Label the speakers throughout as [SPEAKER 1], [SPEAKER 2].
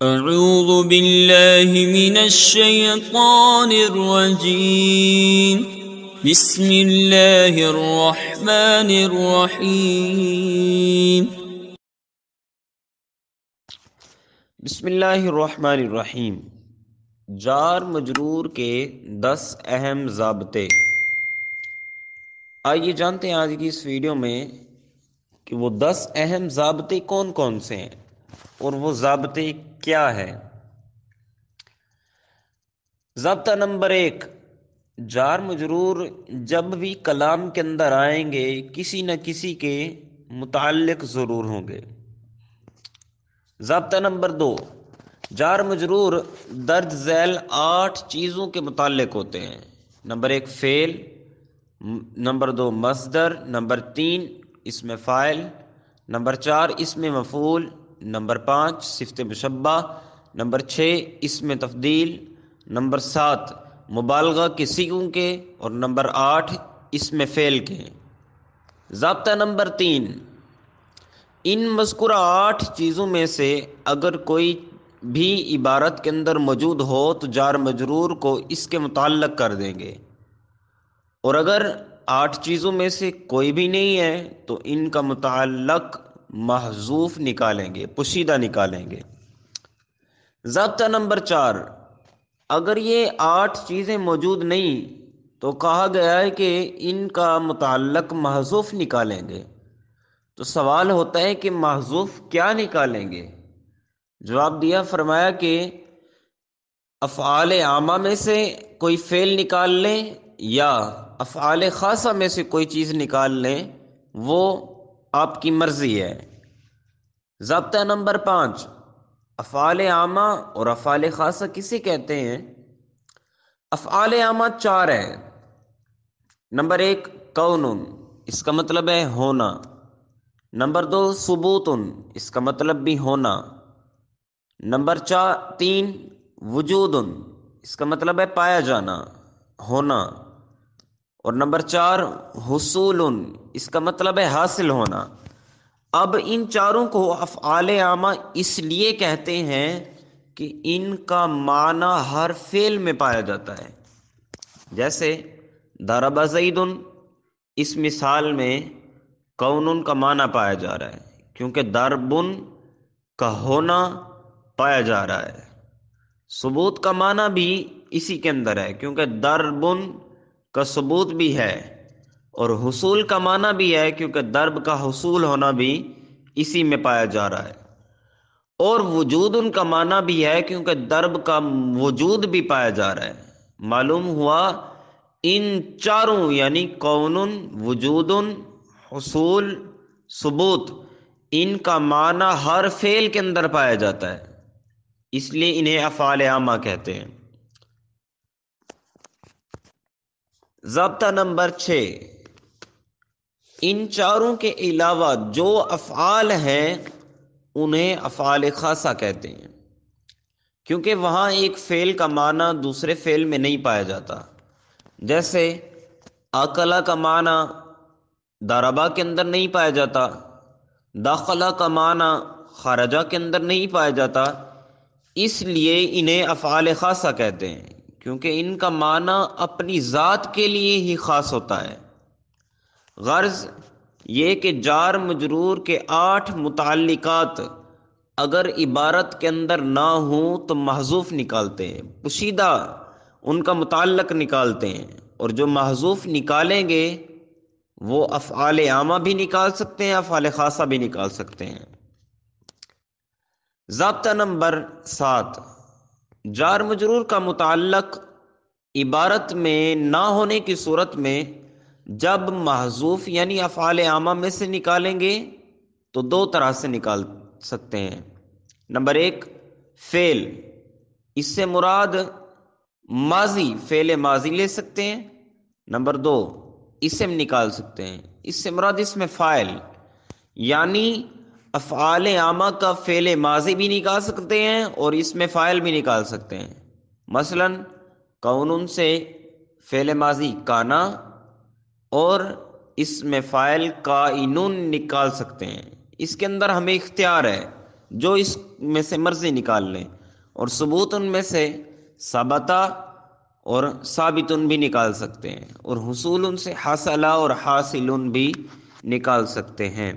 [SPEAKER 1] اعوذ باللہ من الشیطان الرجیم بسم اللہ الرحمن الرحیم
[SPEAKER 2] بسم اللہ الرحمن الرحیم۔ جار مجرور کے 10 اہم ضابطے۔ آئیے جانتے ہیں آج کی اس ویڈیو میں کہ وہ 10 اہم ضابطے کون کون سے ہیں اور وہ ضابطے کیا ہے۔ ضابطہ نمبر 1، جار مجرور جب بھی کلام کے اندر آئیں گے کسی نہ کسی کے متعلق ضرور ہوں گے۔ ضابطہ نمبر 2، جار مجرور درج ذیل 8 چیزوں کے متعلق ہوتے ہیں۔ نمبر 1 فعل، نمبر 2 مصدر، نمبر 3 اسم فاعل، نمبر 4 اسم مفعول، نمبر 5 صفت مشبہ، نمبر 6 اسم تفضیل، نمبر 7 مبالغہ کے صیغوں کے، اور نمبر 8 اسم فعل کے۔ ضابطہ نمبر 3، ان مذکورہ 8 چیزوں میں سے اگر کوئی بھی عبارت کے اندر موجود ہو تو جار مجرور کو اس کے متعلق کر دیں گے، اور اگر 8 چیزوں میں سے کوئی بھی نہیں ہے تو ان کا متعلق محذوف نکالیں گے، پوشیدہ نکالیں گے۔ ضابطہ نمبر 4، اگر یہ 8 چیزیں موجود نہیں تو کہا گیا ہے کہ ان کا متعلق محذوف نکالیں گے۔ تو سوال ہوتا ہے کہ محذوف کیا نکالیں گے؟ جواب دیا، فرمایا کہ افعال عامہ میں سے کوئی فعل نکال لیں یا افعال خاصہ میں سے کوئی چیز نکال لیں، وہ آپ کی مرضی ہے۔ ضابطہ نمبر 5، افعال عامہ اور افعال خاصہ کسے کہتے ہیں؟ افعال عامہ 4 ہیں۔ نمبر 1 کون، اس کا مطلب ہے ہونا۔ نمبر 2 ثبوت، اس کا مطلب بھی ہونا۔ نمبر 3 وجود، اس کا مطلب ہے پایا جانا، ہونا۔ اور نمبر 4 حصول، اس کا مطلب ہے حاصل ہونا۔ اب ان چاروں کو افعال عامہ اس لیے کہتے ہیں کہ ان کا معنی ہر فعل میں پایا جاتا ہے۔ جیسے ضرب زید، اس مثال میں کون کا معنی پایا جا رہا ہے کیونکہ ضرب کا ہونا پایا جا رہا ہے۔ ثبوت کا معنی بھی اسی کے اندر ہے کیونکہ ضرب کا ثبوت بھی ہے، اور حصول کا معنی بھی ہے کیونکہ ضرب کا حصول ہونا بھی اسی میں پایا جا رہا ہے، اور وجود ان کا معنی بھی ہے کیونکہ ضرب کا وجود بھی پایا جا رہا ہے۔ معلوم ہوا ان چاروں یعنی کون، وجود، حصول، ثبوت، ان کا معنی ہر فعل کے اندر پایا جاتا ہے، اس لیے انہیں افعال عامہ کہتے ہیں۔ ضابطہ نمبر 6، ان چاروں کے علاوہ جو افعال ہیں انہیں افعال خاصہ کہتے ہیں، کیونکہ وہاں ایک فعل کا معنی دوسرے فعل میں نہیں پایا جاتا۔ جیسے اکلا کا معنی ضربہ کے اندر نہیں پایا جاتا، دخلا کا معنی خرجہ کے اندر نہیں پایا جاتا، اس لیے انہیں افعال خاصہ کہتے ہیں کیونکہ ان کا معنی اپنی ذات کے لیے ہی خاص ہوتا ہے۔ غرض یہ کہ جار مجرور کے 8 متعلقات اگر عبارت کے اندر نہ ہوں تو محذوف نکالتے ہیں، پوشیدہ ان کا متعلق نکالتے ہیں، اور جو محذوف نکالیں گے وہ افعال عامہ بھی نکال سکتے ہیں، افعال خاصہ بھی نکال سکتے ہیں۔ ضابطہ نمبر 7، جار مجرور کا متعلق عبارت میں نہ ہونے کی صورت میں جب محذوف یعنی افعال عامہ میں سے نکالیں گے تو 2 طرح سے نکال سکتے ہیں۔ نمبر 1 فعل، اس سے مراد ماضی، فعل ماضی لے سکتے ہیں۔ نمبر 2 اسم نکال سکتے ہیں، اس سے مراد اسم فاعل، یعنی افعال عامہ کا فعل ماضی بھی نکال سکتے ہیں اور اسم فاعل بھی نکال سکتے ہیں۔ مثلا کون سے فعل ماضی کانا اور اسم فاعل کائنون نکال سکتے ہیں۔ اس کے اندر ہمیں اختیار ہے جو اس میں سے مرضی نکال لیں، اور ثبوت ان میں سے ثبتا اور ثابتن بھی نکال سکتے ہیں، اور حصول ان سے حاصلہ اور حاصلن بھی نکال سکتے ہیں۔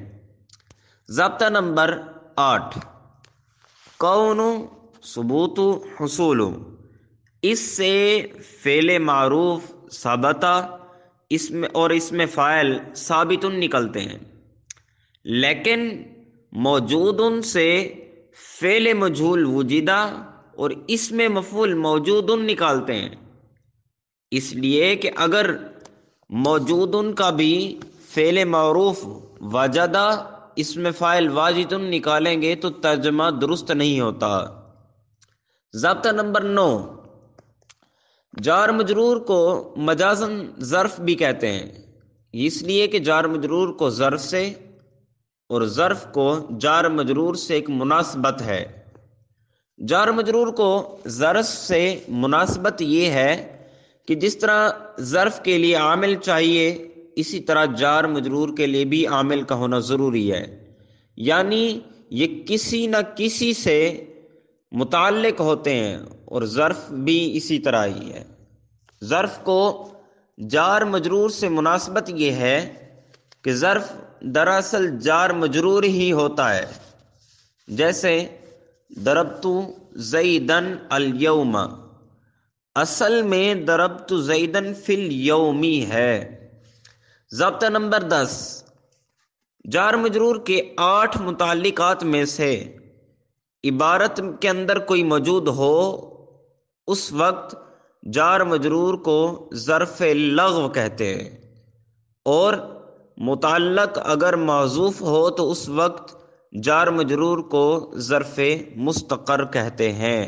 [SPEAKER 2] ضابطہ نمبر 8، کون ثبوت حصول، اس سے فعل معروف ثابتہ اس میں فاعل ثابتن نکلتے ہیں، لیکن موجود سے فعل مجہول وجودہ اور اس میں مفعول موجود نکالتے ہیں، اس لیے کہ اگر موجود کا بھی فعل معروف وجدہ اس میں فاعل واجد نکالیں گے تو ترجمہ درست نہیں ہوتا۔ ضابطہ نمبر 9، جار مجرور کو مجازاً ظرف بھی کہتے ہیں، اس لیے کہ جار مجرور کو ظرف سے اور ظرف کو جار مجرور سے ایک مناسبت ہے۔ جار مجرور کو ظرف سے مناسبت یہ ہے کہ جس طرح ظرف کے لیے عامل چاہیے اسی طرح جار مجرور کے لیے بھی عامل کا ہونا ضروری ہے، یعنی یہ کسی نہ کسی سے متعلق ہوتے ہیں، اور ظرف بھی اسی طرح ہی ہے۔ ظرف کو جار مجرور سے مناسبت یہ ہے کہ ظرف دراصل جار مجرور ہی ہوتا ہے، جیسے ضربت زیدن الیوم، اصل میں ضربت زیدن فی الیومی ہے۔ ضابطہ نمبر 10، جار مجرور کے 8 متعلقات میں سے عبارت کے اندر کوئی موجود ہو اس وقت جار مجرور کو ظرف لغو کہتے ہیں، اور متعلق اگر محذوف ہو تو اس وقت جار مجرور کو ظرف مستقر کہتے ہیں۔